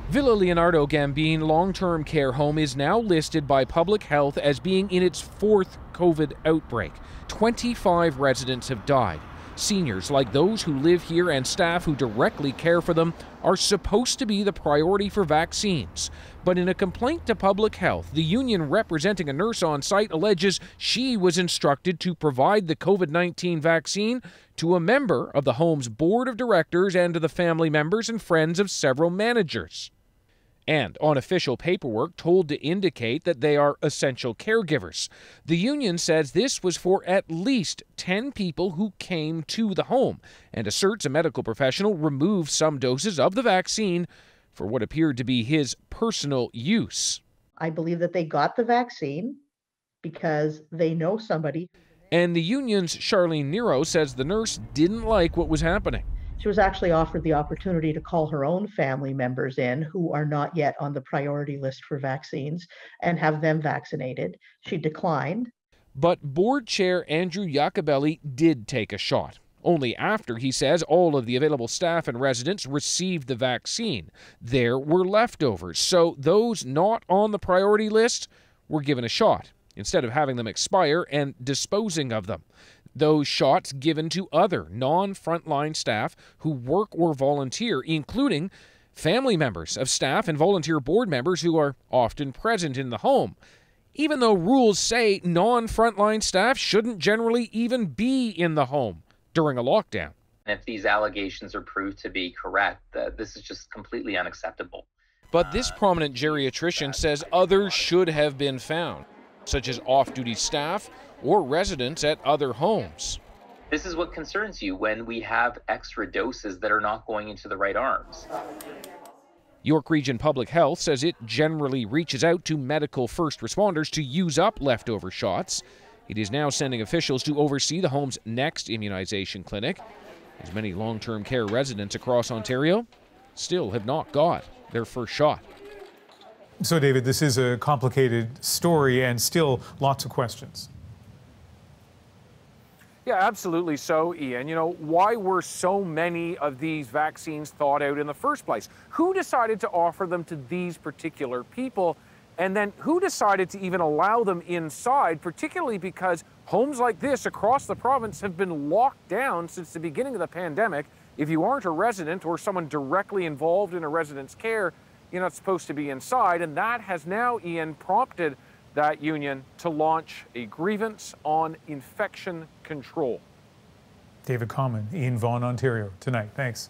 Villa Leonardo Gambin long-term care home is now listed by Public Health as being in its fourth COVID outbreak. 25 residents have died. Seniors like those who live here and staff who directly care for them are supposed to be the priority for vaccines. But in a complaint to Public Health, the union representing a nurse on site alleges she was instructed to provide the COVID-19 vaccine to a member of the home's board of directors and to the family members and friends of several managers. And on official paperwork told to indicate that they are essential caregivers. The union says this was for at least 10 people who came to the home and asserts a medical professional removed some doses of the vaccine for what appeared to be his personal use. I believe that they got the vaccine because they know somebody. And the union's Charlene Nero says the nurse didn't like what was happening. She was actually offered the opportunity to call her own family members in who are not yet on the priority list for vaccines and have them vaccinated. She declined. But board chair Andrew Iacobelli did take a shot. Only after, he says, all of the available staff and residents received the vaccine. There were leftovers, so those not on the priority list were given a shot, instead of having them expire and disposing of them. Those shots given to other non-frontline staff who work or volunteer, including family members of staff and volunteer board members who are often present in the home, even though rules say non-frontline staff shouldn't generally even be in the home during a lockdown. If these allegations are proved to be correct, this is just completely unacceptable. But this prominent geriatrician says others should have been found, such as off-duty staff or residents at other homes. This is what concerns you when we have extra doses that are not going into the right arms. York Region Public Health says it generally reaches out to medical first responders to use up leftover shots. It is now sending officials to oversee the home's next immunization clinic, as many long-term care residents across Ontario still have not got their first shot. So, David, this is a complicated story and still lots of questions. Yeah, absolutely so, Ian. You know, why were so many of these vaccines thought out in the first place? Who decided to offer them to these particular people? And then who decided to even allow them inside, particularly because homes like this across the province have been locked down since the beginning of the pandemic. If you aren't a resident or someone directly involved in a resident's care, you're not supposed to be inside. And that has now, Ian, prompted that union to launch a grievance on infection control. David Common, Ian Vaughan, Ontario, tonight. Thanks.